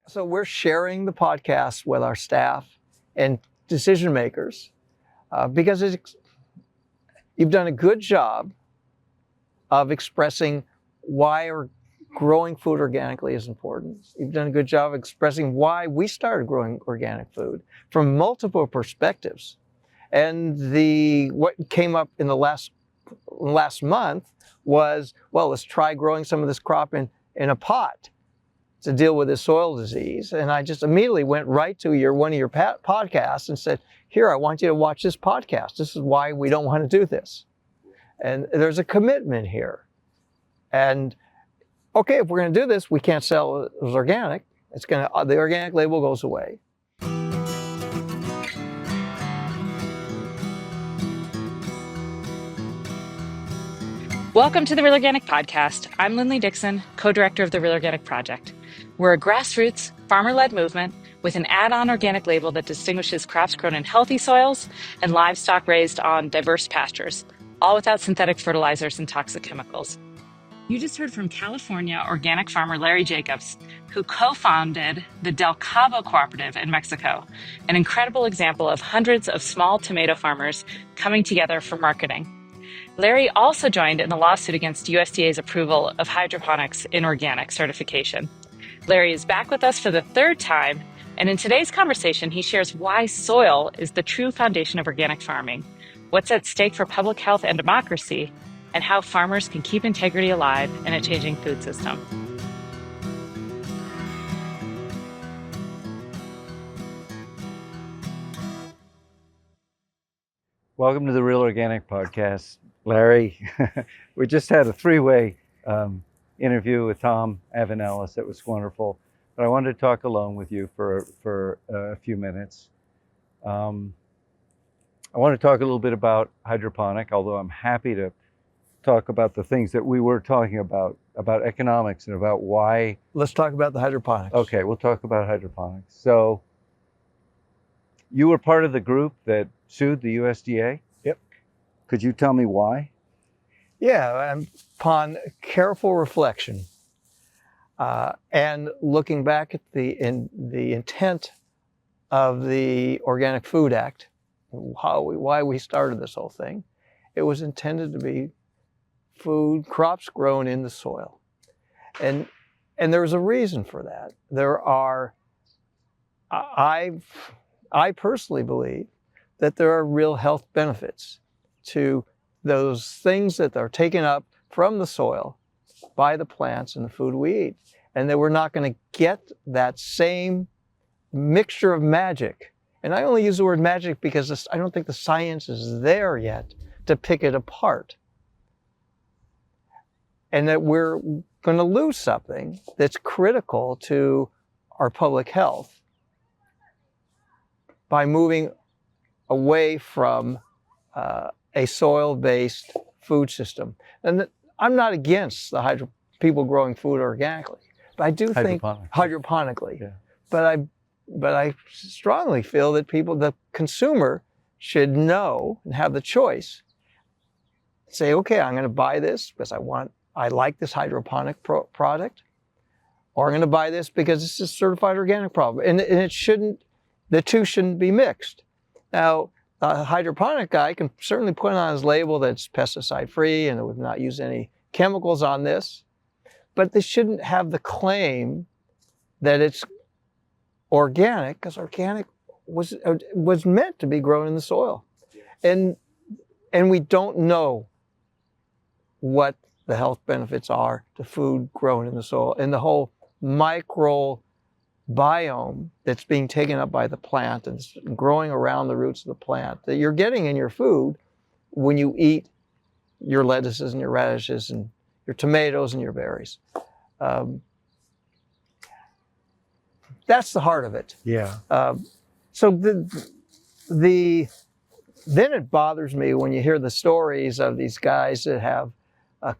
So we're sharing the podcast with our staff and decision makers because you've done a good job of expressing why growing food organically is important. You've done a good job of expressing why we started growing organic food from multiple perspectives. And what came up in the last month was, well, let's try growing some of this crop in a pot to deal with this soil disease. And I just immediately went right to one of your podcasts and said, here, I want you to watch this podcast. This is why we don't want to do this. And there's a commitment here. And okay, if we're going to do this, we can't sell it as organic. The organic label goes away. Welcome to the Real Organic Podcast. I'm Linley Dixon, co-director of the Real Organic Project. We're a grassroots, farmer-led movement with an add-on organic label that distinguishes crops grown in healthy soils and livestock raised on diverse pastures, all without synthetic fertilizers and toxic chemicals. You just heard from California organic farmer Larry Jacobs, who co-founded the Del Cabo cooperative in Mexico, an incredible example of hundreds of small tomato farmers coming together for marketing. Larry also joined in the lawsuit against USDA's approval of hydroponics in organic certification. Larry is back with us for the third time, and in today's conversation, he shares why soil is the true foundation of organic farming, what's at stake for public health and democracy, and how farmers can keep integrity alive in a changing food system. Welcome to the Real Organic Podcast, Larry. We just had a three-way interview with Tom Avenellis. It was wonderful, but I wanted to talk alone with you for a few minutes. I want to talk a little bit about hydroponic, although I'm happy to talk about the things that we were talking about economics and about why. Let's talk about the hydroponics. Okay, we'll talk about hydroponics. So you were part of the group that sued the USDA? Yep. Could you tell me why? Yeah, upon careful reflection and looking back at the intent of the Organic Food Act, why we started this whole thing, it was intended to be crops grown in the soil. And there's a reason for that. I personally believe that there are real health benefits to those things that are taken up from the soil by the plants and the food we eat, and that we're not going to get that same mixture of magic. And I only use the word magic because I don't think the science is there yet to pick it apart. And that we're going to lose something that's critical to our public health by moving away from a soil-based food system. And I'm not against the people growing food organically, but I do think hydroponically. Yeah. But I strongly feel that the consumer should know and have the choice. Say, okay, I'm going to buy this because I like this hydroponic product, or I'm going to buy this because it's a certified organic product. And the two shouldn't be mixed. Now, a hydroponic guy can certainly put on his label that it's pesticide-free and it would not use any chemicals on this, but they shouldn't have the claim that it's organic, because organic was meant to be grown in the soil. And we don't know what the health benefits are to food grown in the soil and the whole microbiome that's being taken up by the plant and growing around the roots of the plant that you're getting in your food when you eat your lettuces and your radishes and your tomatoes and your berries. That's the heart of it. Yeah. So then it bothers me when you hear the stories of these guys that have have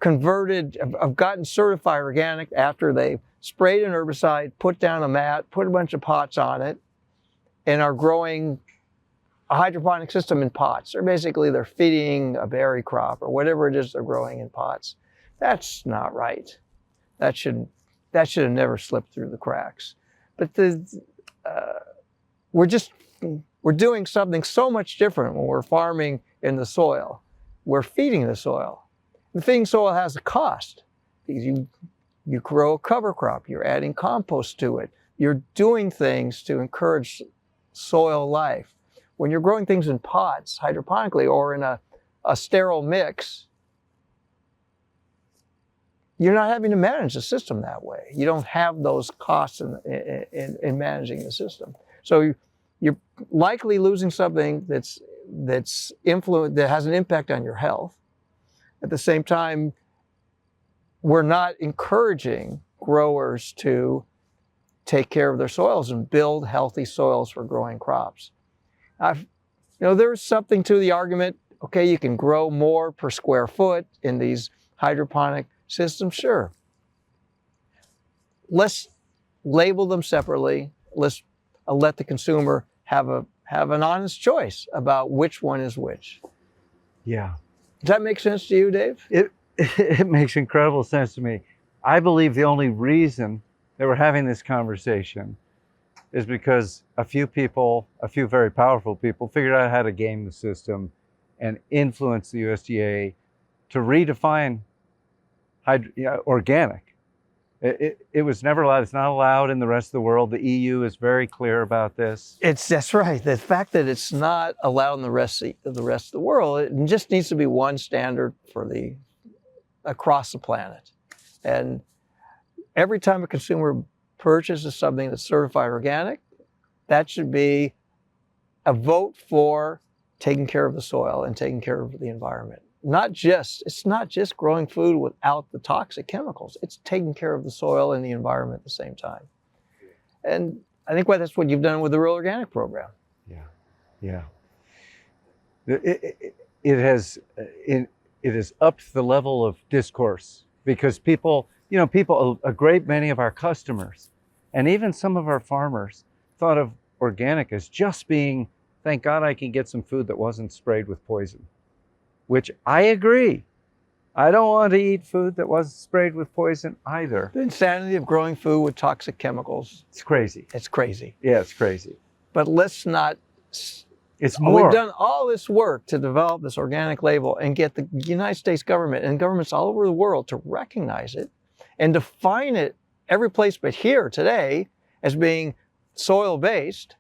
gotten certified organic after they sprayed an herbicide, put down a mat, put a bunch of pots on it, and are growing a hydroponic system in pots. Or basically they're feeding a berry crop or whatever it is they're growing in pots. That's not right. That should have never slipped through the cracks. But we're doing something so much different when we're farming in the soil. We're feeding the soil. The feeding soil has a cost because you grow a cover crop, you're adding compost to it, you're doing things to encourage soil life. When you're growing things in pots, hydroponically, or in a sterile mix, you're not having to manage the system that way. You don't have those costs in managing the system. So you're likely losing something that has an impact on your health. At the same time, we're not encouraging growers to take care of their soils and build healthy soils for growing crops. There's something to the argument, okay, you can grow more per square foot in these hydroponic systems, sure. Let's label them separately. Let's let the consumer have an honest choice about which one is which. Yeah. Does that make sense to you, Dave? It makes incredible sense to me. I believe the only reason that we're having this conversation is because a few very powerful people, figured out how to game the system and influence the USDA to redefine organic. It was never allowed. It's not allowed in the rest of the world. The EU is very clear about this. That's right. The fact that it's not allowed in the rest of the world, it just needs to be one standard for across the planet. And every time a consumer purchases something that's certified organic, that should be a vote for taking care of the soil and taking care of the environment. It's not just growing food without the toxic chemicals. It's taking care of the soil and the environment at the same time. And I think that's what you've done with the Real Organic program. Yeah. It has upped the level of discourse because people, a great many of our customers and even some of our farmers thought of organic as just being, thank God I can get some food that wasn't sprayed with poison. Which I agree. I don't want to eat food that wasn't sprayed with poison either. The insanity of growing food with toxic chemicals. It's crazy. It's crazy. Yeah, it's crazy. But let's not. It's more. We've done all this work to develop this organic label and get the United States government and governments all over the world to recognize it and define it every place but here today as being soil-based.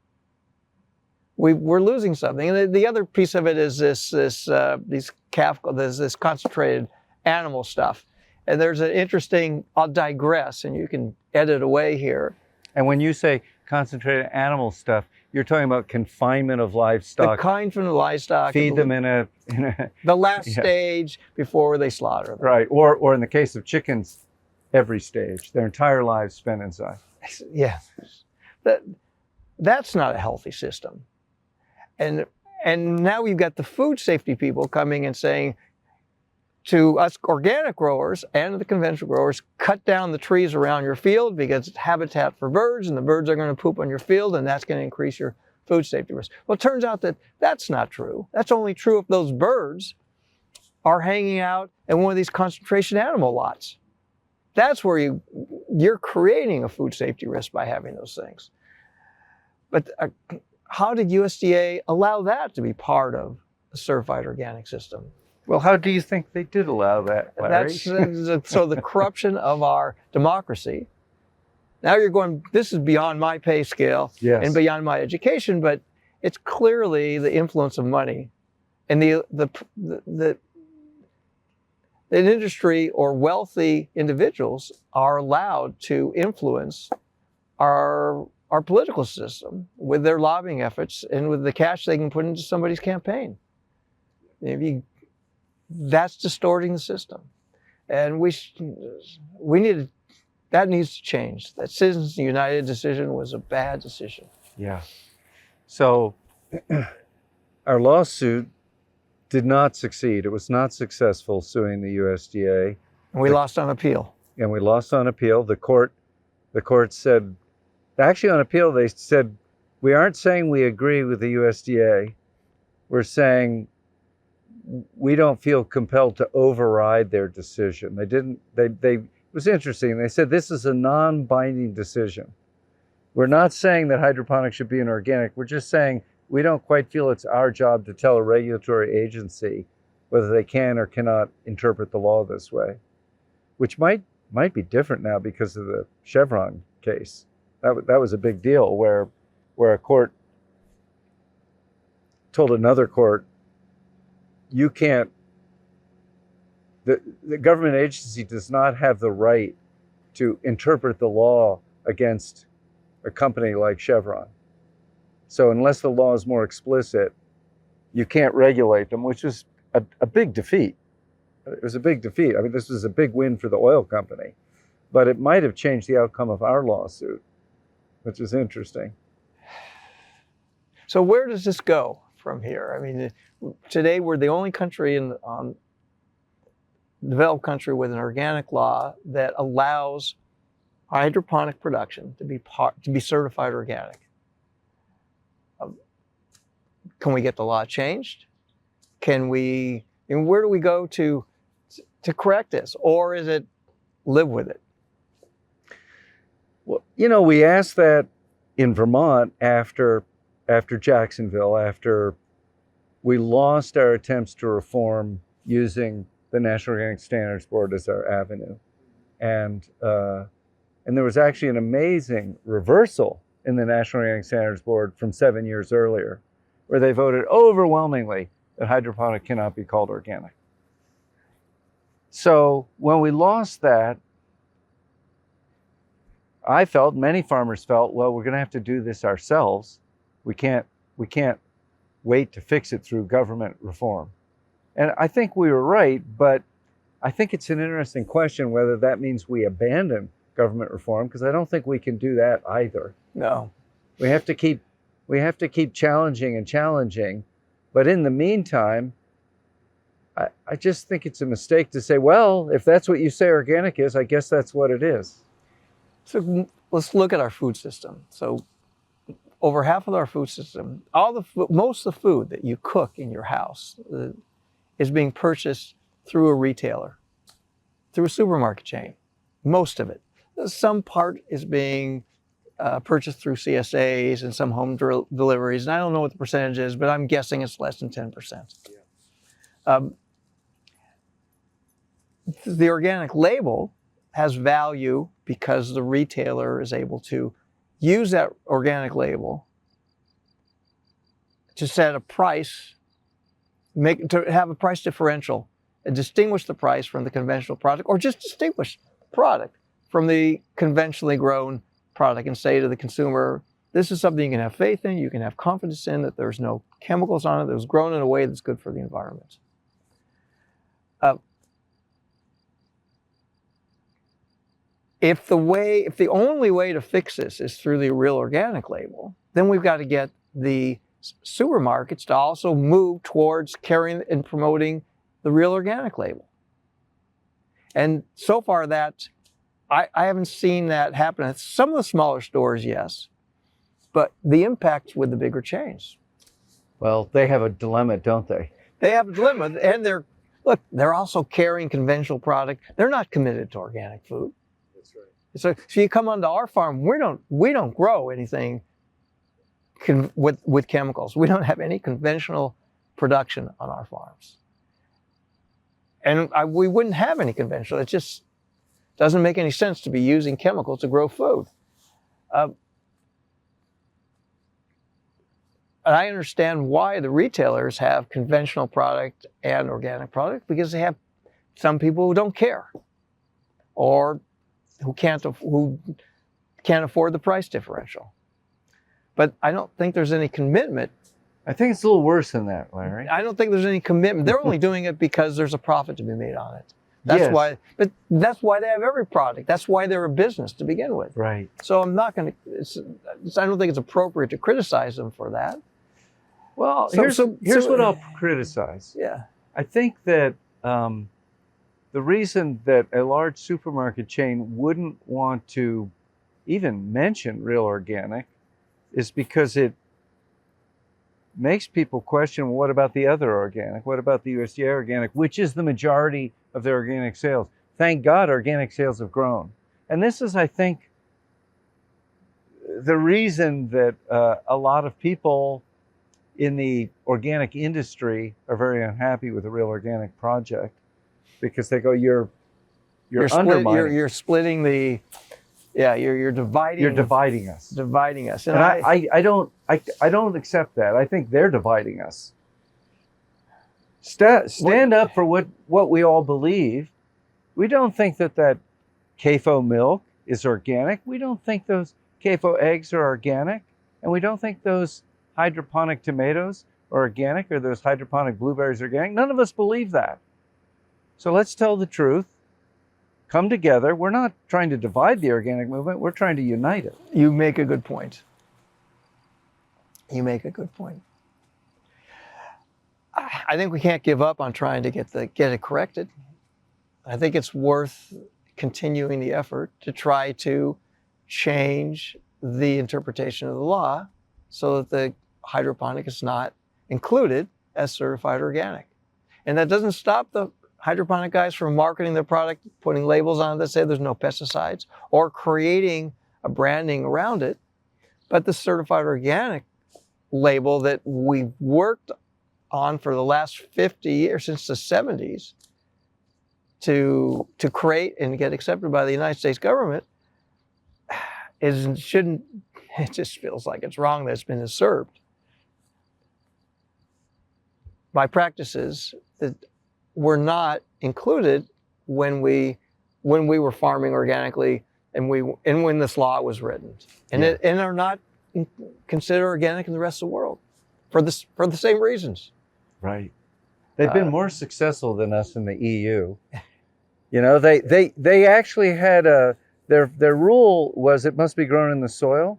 We're losing something. And the other piece of it is this concentrated animal stuff. And there's an interesting, I'll digress, and you can edit away here. And when you say concentrated animal stuff, you're talking about confinement of livestock. The confinement of livestock. Feed them in a the last stage before they slaughter them. Right, or in the case of chickens, every stage, their entire lives spent inside. Yeah, that's not a healthy system. And now we've got the food safety people coming and saying to us organic growers and the conventional growers, cut down the trees around your field because it's habitat for birds and the birds are going to poop on your field and that's going to increase your food safety risk. Well, it turns out that that's not true. That's only true if those birds are hanging out in one of these concentration animal lots. That's where you're creating a food safety risk by having those things. But how did USDA allow that to be part of the certified organic system? Well, how do you think they did allow that, Larry? So the corruption of our democracy. Now you're going, this is beyond my pay scale and beyond my education, but it's clearly the influence of money. And the industry or wealthy individuals are allowed to influence our political system with their lobbying efforts and with the cash they can put into somebody's campaign. That's distorting the system. And that needs to change. That Citizens United decision was a bad decision. Yeah. So our lawsuit did not succeed. It was not successful suing the USDA. And we lost on appeal. And we lost on appeal. The court said, actually on appeal, they said, we aren't saying we agree with the USDA. We're saying we don't feel compelled to override their decision. It was interesting. They said this is a non-binding decision, We're not saying that hydroponics should be an organic. We're just saying we don't quite feel it's our job to tell a regulatory agency whether they can or cannot interpret the law this way, which might be different now because of the Chevron case. That was a big deal where a court told another court, you can't, the government agency does not have the right to interpret the law against a company like Chevron. So unless the law is more explicit, you can't regulate them, which is a big defeat. It was a big defeat. I mean, this was a big win for the oil company, but it might have changed the outcome of our lawsuit, which is interesting. So where does this go from here? I mean, today we're the only country in developed country with an organic law that allows hydroponic production to be certified organic. Can we get the law changed? And where do we go to correct this? Or is it live with it? Well, we asked that in Vermont after Jacksonville, after we lost our attempts to reform using the National Organic Standards Board as our avenue. And there was actually an amazing reversal in the National Organic Standards Board from 7 years earlier, where they voted overwhelmingly that hydroponic cannot be called organic. So when we lost that, I felt, many farmers felt, well, we're going to have to do this ourselves. We can't wait to fix it through government reform. And I think we were right, but I think it's an interesting question whether that means we abandon government reform, because I don't think we can do that either. No. We have to keep challenging and challenging. But in the meantime, I just think it's a mistake to say, well, if that's what you say organic is, I guess that's what it is. So let's look at our food system. So over half of our food system, most of the food that you cook in your house is being purchased through a retailer, through a supermarket chain, most of it. Some part is being purchased through CSAs and some home deliveries. And I don't know what the percentage is, but I'm guessing it's less than 10%. Yeah. The organic label has value because the retailer is able to use that organic label to set a price, to have a price differential and distinguish the price from the conventional product, or just distinguish the product from the conventionally grown product and say to the consumer, this is something you can have faith in, you can have confidence in, that there's no chemicals on it, that was grown in a way that's good for the environment. If the only way to fix this is through the real organic label, then we've got to get the supermarkets to also move towards carrying and promoting the real organic label. And so far that, I haven't seen that happen. At some of the smaller stores, yes, but the impact with the bigger chains. Well, They have a dilemma, don't they? They have a dilemma, and they're also carrying conventional product. They're not committed to organic food. That's right. So you come onto our farm, we don't grow anything with chemicals. We don't have any conventional production on our farms. And we wouldn't have any conventional. It just doesn't make any sense to be using chemicals to grow food. And I understand why the retailers have conventional product and organic product, because they have some people who don't care, or who can't afford the price differential. But I don't think there's any commitment. I think it's a little worse than that, Larry. I don't think there's any commitment. They're only doing it because there's a profit to be made on it. That's Yes. why. But that's why they have every product. That's why they're a business to begin with. Right. So I'm not going to. I don't think it's appropriate to criticize them for that. Well, here's what I'll criticize. Yeah. I think that the reason that a large supermarket chain wouldn't want to even mention real organic is because it makes people question, well, what about the other organic? What about the USDA organic, which is the majority of their organic sales? Thank God organic sales have grown. And this is, I think, the reason that a lot of people in the organic industry are very unhappy with the Real Organic Project, because they go, you're undermining. You're splitting the, you're dividing. You're dividing us. Dividing us. And I don't accept that. I think they're dividing us. Stand up for what we all believe. We don't think that CAFO milk is organic. We don't think those CAFO eggs are organic. And we don't think those hydroponic tomatoes are organic, or those hydroponic blueberries are organic. None of us believe that. So let's tell the truth. Come together. We're not trying to divide the organic movement. We're trying to unite it. You make a good point. You make a good point. I think we can't give up on trying to get it corrected. I think it's worth continuing the effort to try to change the interpretation of the law so that the hydroponic is not included as certified organic. And that doesn't stop the hydroponic guys from marketing their product, putting labels on it that say there's no pesticides, or creating a branding around it. But the certified organic label that we've worked on for the last 50 years, since the 70s, to create and get accepted by the United States government, it just feels like it's wrong that it's been usurped by practices that were not included when we were farming organically and when this law was written, and are not considered organic in the rest of the world for the same reasons. Right. They've been more successful than us in the EU. You know, they actually had their rule was it must be grown in the soil,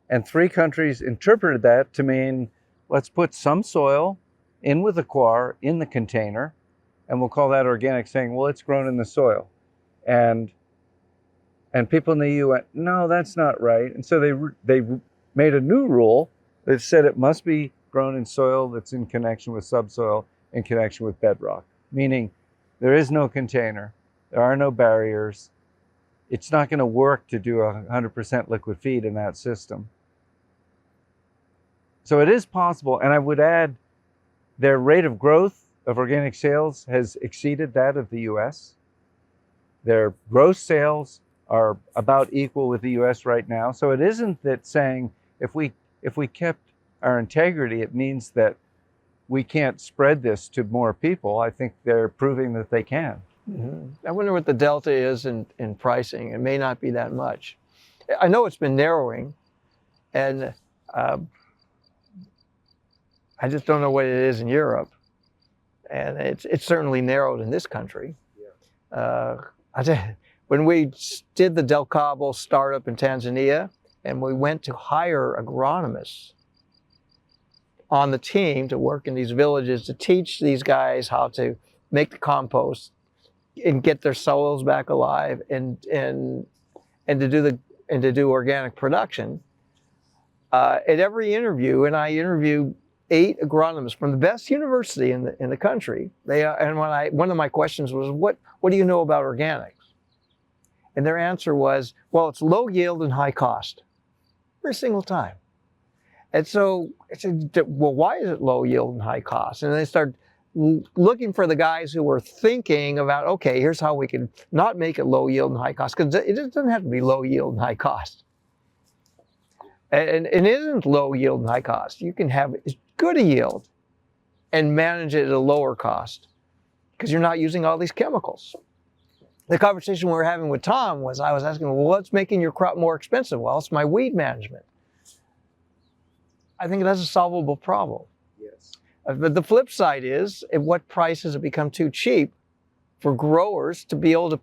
and 3 countries interpreted that to mean let's put some soil in with the coir in the container, and we'll call that organic, saying, well, it's grown in the soil. And people in the EU went, no, that's not right. And so they made a new rule that said it must be grown in soil that's in connection with subsoil, in connection with bedrock, meaning there is no container, there are no barriers. It's not going to work to do 100% liquid feed in that system. So it is possible, and I would add their rate of growth of organic sales has exceeded that of the US. Their gross sales are about equal with the US right now. So it isn't that saying if we kept our integrity, it means that we can't spread this to more people. I think they're proving that they can. Mm-hmm. I wonder what the delta is in pricing. It may not be that much. I know it's been narrowing, and I just don't know what it is in Europe. And it's certainly narrowed in this country. When we did the Del Cabo startup in Tanzania, and we went to hire agronomists on the team to work in these villages to teach these guys how to make the compost and get their soils back alive and to do organic production. At every interview, and I interviewed 8 agronomists from the best university in the country. One of my questions was, what do you know about organics? And their answer was, well, it's low yield and high cost. Every single time. And so I said, well, why is it low yield and high cost? And they started looking for the guys who were thinking about, okay, here's how we can not make it low yield and high cost, because it doesn't have to be low yield and high cost. And it isn't low yield and high cost. You can have good a yield and manage it at a lower cost because you're not using all these chemicals. The conversation we were having with Tom was, I was asking, well, what's making your crop more expensive? Well, it's my weed management. I think that's a solvable problem. Yes. But the flip side is, at what price has it become too cheap for growers to be able to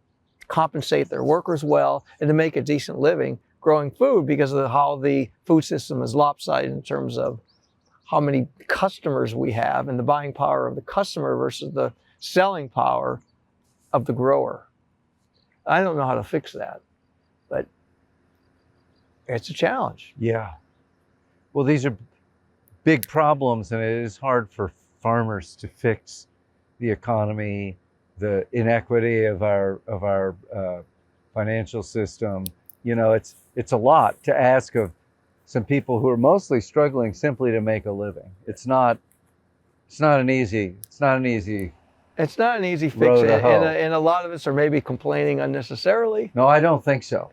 compensate their workers well and to make a decent living growing food, because of how the food system is lopsided in terms of how many customers we have and the buying power of the customer versus the selling power of the grower. I don't know how to fix that, but it's a challenge. Yeah. Well, these are big problems, and it is hard for farmers to fix the economy, the inequity of our financial system. You know, it's a lot to ask of some people who are mostly struggling simply to make a living. It's not an easy It's not an easy fix, row to hoe. and a lot of us are maybe complaining unnecessarily. No, I don't think so.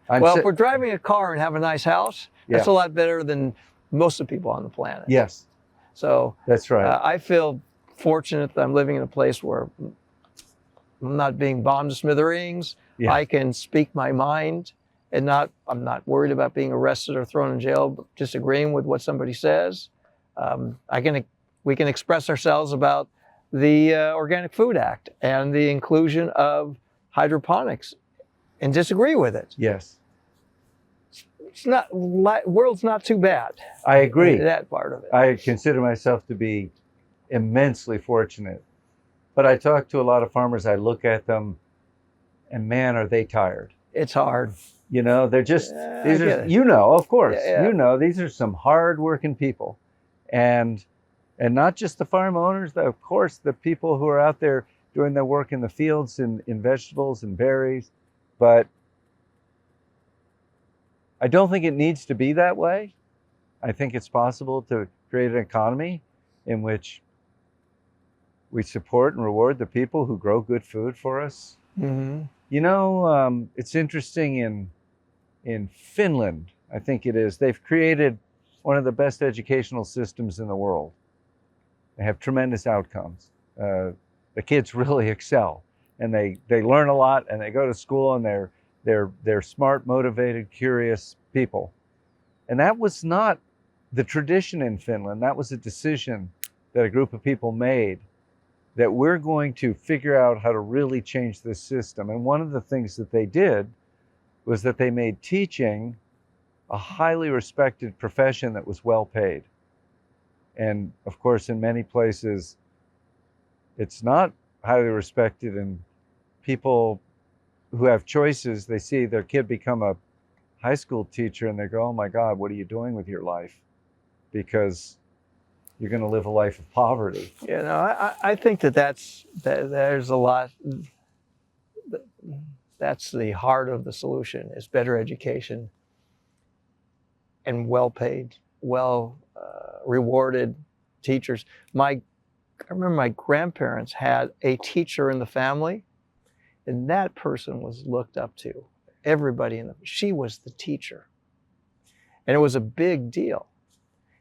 Well, if we're driving a car and have a nice house, that's a lot better than most of the people on the planet. Yes. So that's right. I feel fortunate that I'm living in a place where I'm not being bombed to smithereens. Yeah. I can speak my mind, and I'm not worried about being arrested or thrown in jail, disagreeing with what somebody says. We can express ourselves about the Organic Food Act and the inclusion of hydroponics and disagree with it. Yes. World's not too bad. I agree. That part of it. I consider myself to be immensely fortunate. But I talk to a lot of farmers, I look at them, and man, are they tired. It's hard. You know, they're just, of course, these are some hard-working people. And not just the farm owners, of course, the people who are out there doing their work in the fields in vegetables and berries. But I don't think it needs to be that way. I think it's possible to create an economy in which we support and reward the people who grow good food for us. Mm-hmm. You know, it's interesting in Finland, I think it is, they've created one of the best educational systems in the world. They have tremendous outcomes. The kids really excel, and they learn a lot, and they go to school, and they're smart, motivated, curious people. And that was not the tradition in Finland. That was a decision that a group of people made, that we're going to figure out how to really change this system. And one of the things that they did was that they made teaching a highly respected profession that was well paid. And of course, in many places, it's not highly respected, and people who have choices, they see their kid become a high school teacher and they go, oh my God, what are you doing with your life? Because you're going to live a life of poverty. You know, I think there's a lot. That's the heart of the solution, is better education and well-paid, rewarded teachers. I remember my grandparents had a teacher in the family, and that person was looked up to. She was the teacher. And it was a big deal.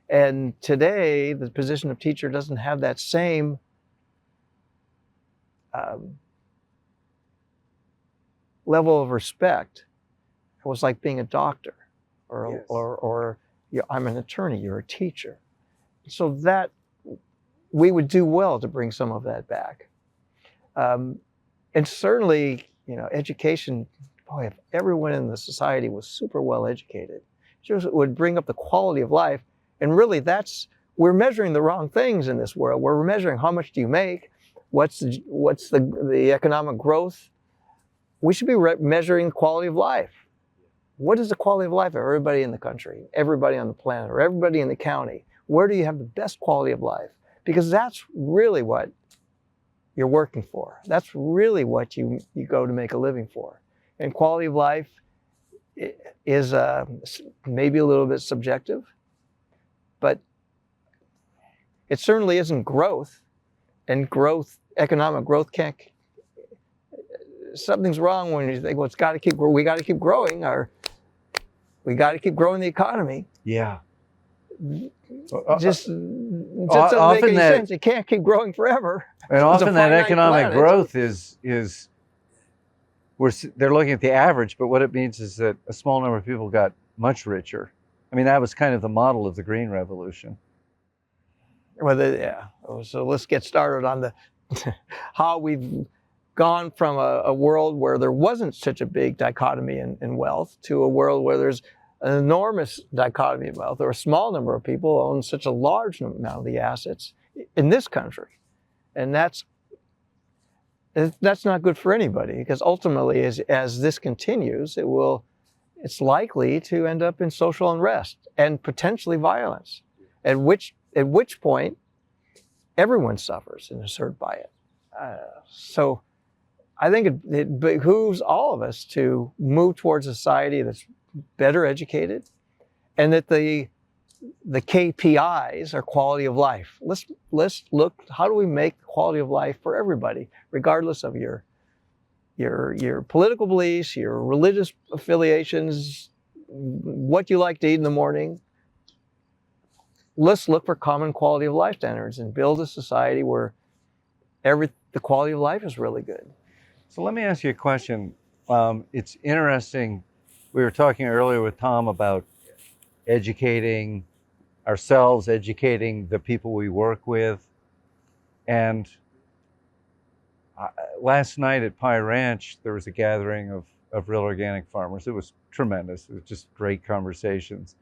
And today, the position of teacher doesn't have that same level of respect. It was like being a doctor, or I'm an attorney, you're a teacher. So that we would do well to bring some of that back. And certainly, you know, education, boy, if everyone in the society was super well educated, it would bring up the quality of life. And really, we're measuring the wrong things in this world. We're measuring how much do you make, what's the economic growth. We should be measuring the quality of life. What is the quality of life of everybody in the country, everybody on the planet, or everybody in the county? Where do you have the best quality of life? Because that's really what you're working for. That's really what you go to make a living for. And quality of life is maybe a little bit subjective, but it certainly isn't growth. And economic growth can't. Something's wrong when you think, well, we got to keep growing, or we got to keep growing the economy. Yeah. Just doesn't make any sense. It can't keep growing forever. And often that economic growth is they're looking at the average, but what it means is that a small number of people got much richer. I mean, that was kind of the model of the Green Revolution. Well, so let's get started on how we've gone from a world where there wasn't such a big dichotomy in wealth to a world where there's an enormous dichotomy of wealth, or a small number of people own such a large amount of the assets in this country. And that's not good for anybody, because ultimately, as this continues, it's likely to end up in social unrest and potentially violence, at which point everyone suffers and is hurt by it. So I think it behooves all of us to move towards a society that's better educated and that the KPIs are quality of life. Let's look, how do we make quality of life for everybody, regardless of your political beliefs, your religious affiliations, what you like to eat in the morning. Let's look for common quality of life standards and build a society where the quality of life is really good. So let me ask you a question. It's interesting. We were talking earlier with Tom about educating ourselves, educating the people we work with. And last night at Pie Ranch, there was a gathering of real organic farmers. It was tremendous. It was just great conversations.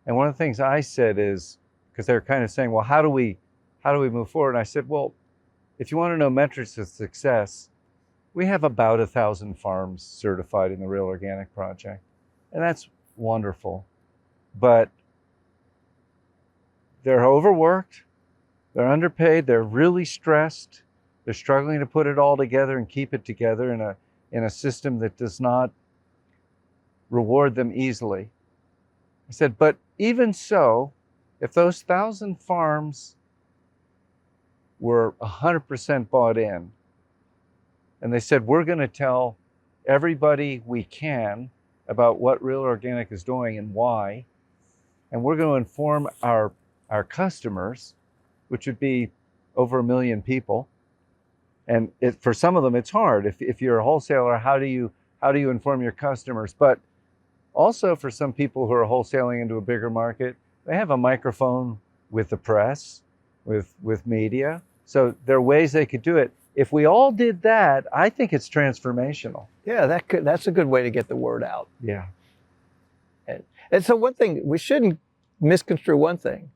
And one of the things I said is, because they're kind of saying, well, how do we move forward? And I said, well, if you want to know metrics of success, we have about 1,000 farms certified in the Real Organic Project. And that's wonderful. But they're overworked, they're underpaid, they're really stressed, they're struggling to put it all together and keep it together in a system that does not reward them easily. I said, but even so, if those 1,000 farms were 100% bought in, and they said, we're going to tell everybody we can about what Real Organic is doing and why, and we're going to inform our customers, which would be over 1 million people. And for some of them, it's hard. If you're a wholesaler, how do you inform your customers? But also for some people who are wholesaling into a bigger market, they have a microphone with the press, with media. So there are ways they could do it. If we all did that, I think it's transformational. Yeah, that's a good way to get the word out. Yeah. And so one thing, we shouldn't misconstrue one thing.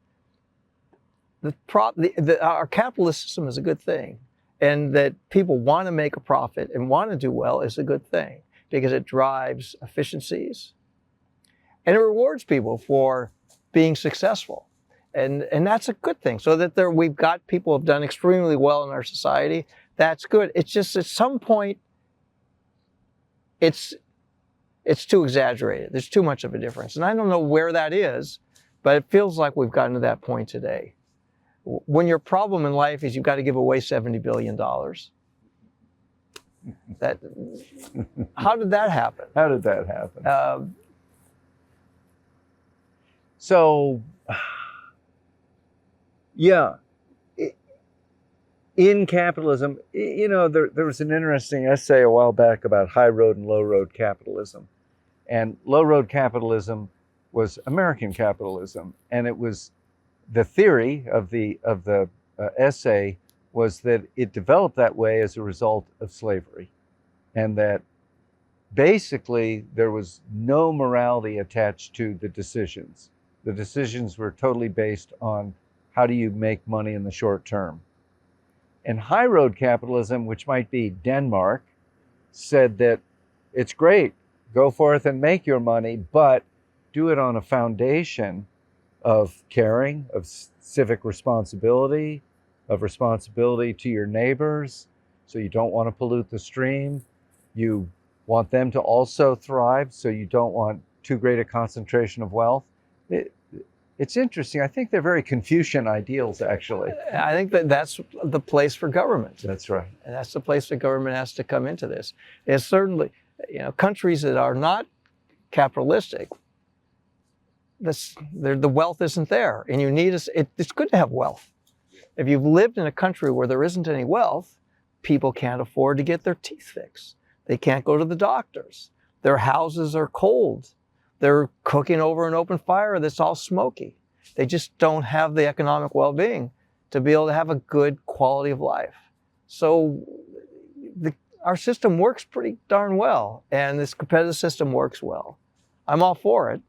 Our capitalist system is a good thing. And that people want to make a profit and want to do well is a good thing, because it drives efficiencies and it rewards people for being successful. And that's a good thing. So that we've got people who have done extremely well in our society. That's good. It's just at some point, it's too exaggerated. There's too much of a difference. And I don't know where that is, but it feels like we've gotten to that point today. When your problem in life is you've got to give away $70 billion. How did that happen? How did that happen? So, yeah, in capitalism, there was an interesting essay a while back about high road and low road capitalism. And low road capitalism was American capitalism. And it was the theory of the essay was that it developed that way as a result of slavery. And that basically there was no morality attached to the decisions. The decisions were totally based on how do you make money in the short term. And high road capitalism, which might be Denmark, said that it's great, go forth and make your money, but do it on a foundation of caring, of civic responsibility, of responsibility to your neighbors. So you don't want to pollute the stream. You want them to also thrive, so you don't want too great a concentration of wealth. It's interesting. I think they're very Confucian ideals, actually. I think that's the place for government. That's right. And that's the place that government has to come into this. It's certainly, countries that are not capitalistic, the wealth isn't there. And you need it's good to have wealth. If you've lived in a country where there isn't any wealth, people can't afford to get their teeth fixed. They can't go to the doctors. Their houses are cold. They're cooking over an open fire that's all smoky. They just don't have the economic well-being to be able to have a good quality of life. So our system works pretty darn well, and this competitive system works well. I'm all for it.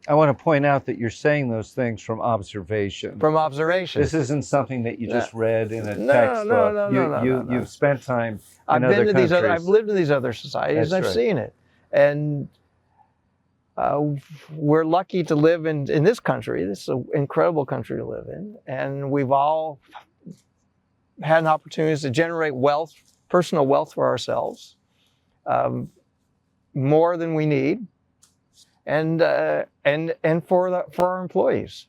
I want to point out that you're saying those things from observation. From observation. This isn't something that you just read in a No, textbook. no. You've spent time I've in been other to these countries. I've lived in these other societies. That's I've right. seen it, and we're lucky to live in this country. This is an incredible country to live in, and we've all had opportunities to generate wealth, personal wealth for ourselves, more than we need. and for our employees.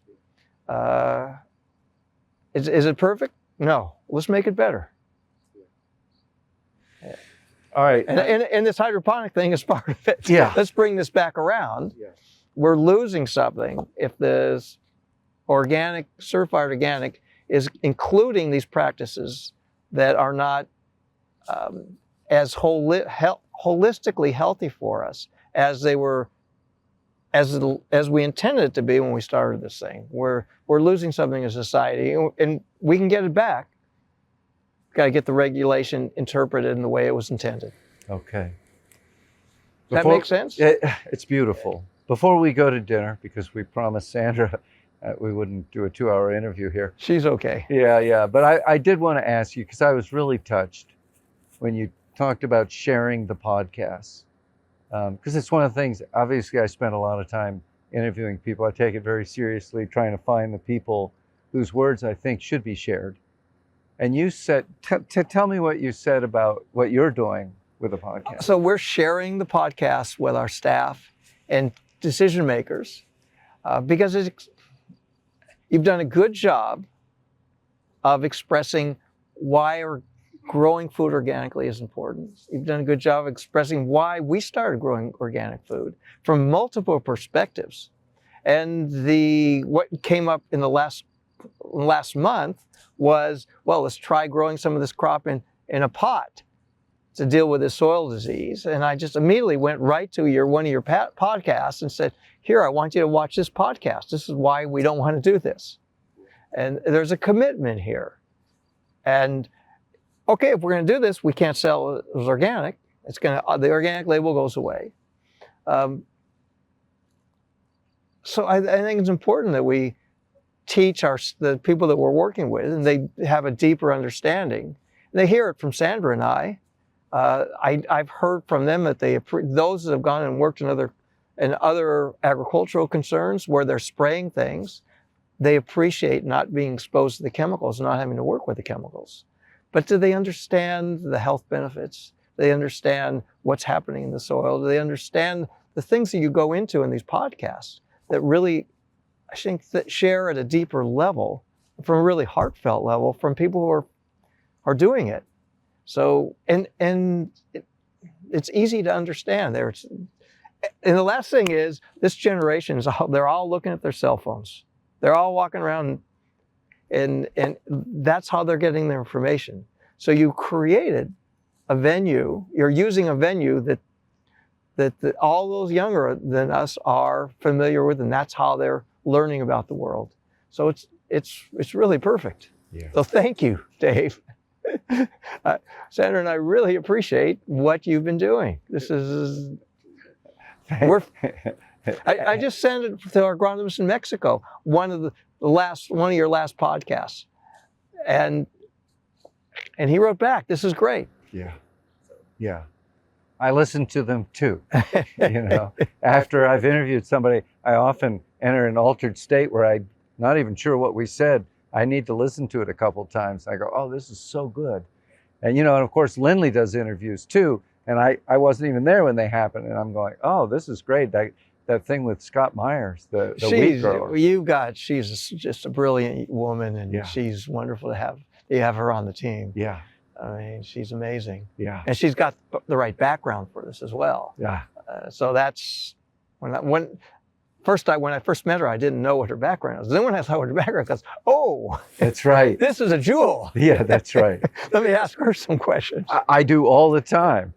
Is it perfect? No. Let's make it better. All right. And this hydroponic thing is part of it. Yeah. Let's bring this back around. Yeah. We're losing something if this organic, certified organic is including these practices that are not as holistically healthy for us as they were, as we intended it to be when we started this thing. We're losing something as a society, and we can get it back. Got to get the regulation interpreted in the way it was intended. Okay. Does that make sense? It's beautiful. Before we go to dinner, because we promised Sandra we wouldn't do a 2-hour interview here. She's okay. Yeah. But I did want to ask you, because I was really touched when you talked about sharing the podcast. Because it's one of the things, obviously I spent a lot of time interviewing people. I take it very seriously, trying to find the people whose words I think should be shared. And you said, tell me what you said about what you're doing with the podcast. So we're sharing the podcast with our staff and decision makers because you've done a good job of expressing why growing food organically is important. You've done a good job of expressing why we started growing organic food from multiple perspectives. And what came up in the last month was, well, let's try growing some of this crop in a pot to deal with this soil disease. And I just immediately went right to one of your podcasts and said, here, I want you to watch this podcast. This is why we don't want to do this. And there's a commitment here. And okay, if we're going to do this, we can't sell it as organic. The organic label goes away. So I think it's important that we teach the people that we're working with, and they have a deeper understanding. They hear it from Sandra and I. I've heard from them that those that have gone and worked in other agricultural concerns where they're spraying things, they appreciate not being exposed to the chemicals, not having to work with the chemicals. But do they understand the health benefits? Do they understand what's happening in the soil? Do they understand the things that you go into in these podcasts that really, I think, that share at a deeper level, from a really heartfelt level, from people who are doing it? So, and it's easy to understand. And the last thing is, this generation they're all looking at their cell phones. They're all walking around, and that's how they're getting their information. So you created a venue. You're using a venue that all those younger than us are familiar with, and that's how they're learning about the world. So it's really perfect. Yeah. So thank you, Dave. Sandra and I really appreciate what you've been doing. This is I just sent it to our agronomist in Mexico, one of your last podcasts, and he wrote back, "This is great." Yeah. I listen to them too. After I've interviewed somebody, I often enter an altered state where I'm not even sure what we said. I need to listen to it a couple times. I go, oh, this is so good. And and of course, Linley does interviews too. And I wasn't even there when they happened. And I'm going, oh, this is great. That thing with Scott Myers, the wheat grower. She's just a brilliant woman, and she's wonderful to have her on the team. Yeah. I mean, she's amazing. Yeah. And she's got the right background for this as well. Yeah. So that's when I first met her, I didn't know what her background was. Then when I saw what her background was, oh, that's right. This is a jewel. Yeah, that's right. Let me ask her some questions. I do all the time.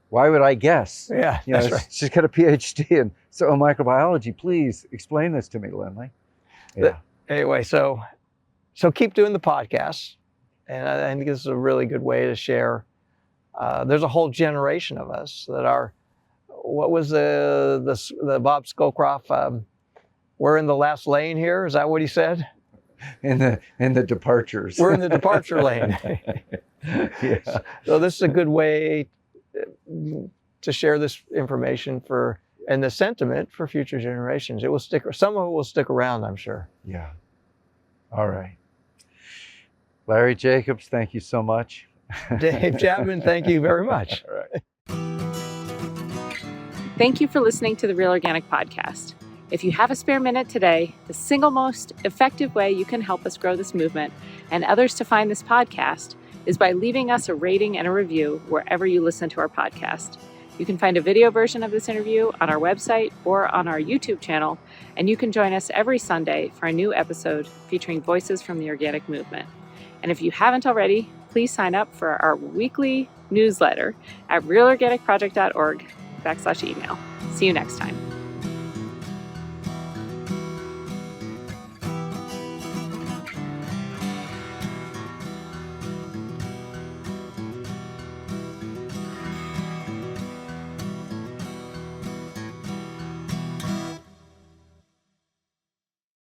Why would I guess? Yeah, that's right. She's got a PhD in microbiology. Please explain this to me, Linley. Yeah. Anyway, so keep doing the podcasts. And I think this is a really good way to share. There's a whole generation of us that are, what was the Bob Scowcroft, we're in the last lane here. Is that what he said? In the departures. We're in the departure lane. Yeah. So this is a good way to share this information and the sentiment for future generations. Some of it will stick around, I'm sure. Yeah. All right. Larry Jacobs, thank you so much. Dave Chapman, thank you very much. All right. Thank you for listening to the Real Organic Podcast. If you have a spare minute today, the single most effective way you can help us grow this movement and others to find this podcast is by leaving us a rating and a review wherever you listen to our podcast. You can find a video version of this interview on our website or on our YouTube channel, and you can join us every Sunday for a new episode featuring voices from the organic movement. And if you haven't already, please sign up for our weekly newsletter at realorganicproject.org/email. See you next time.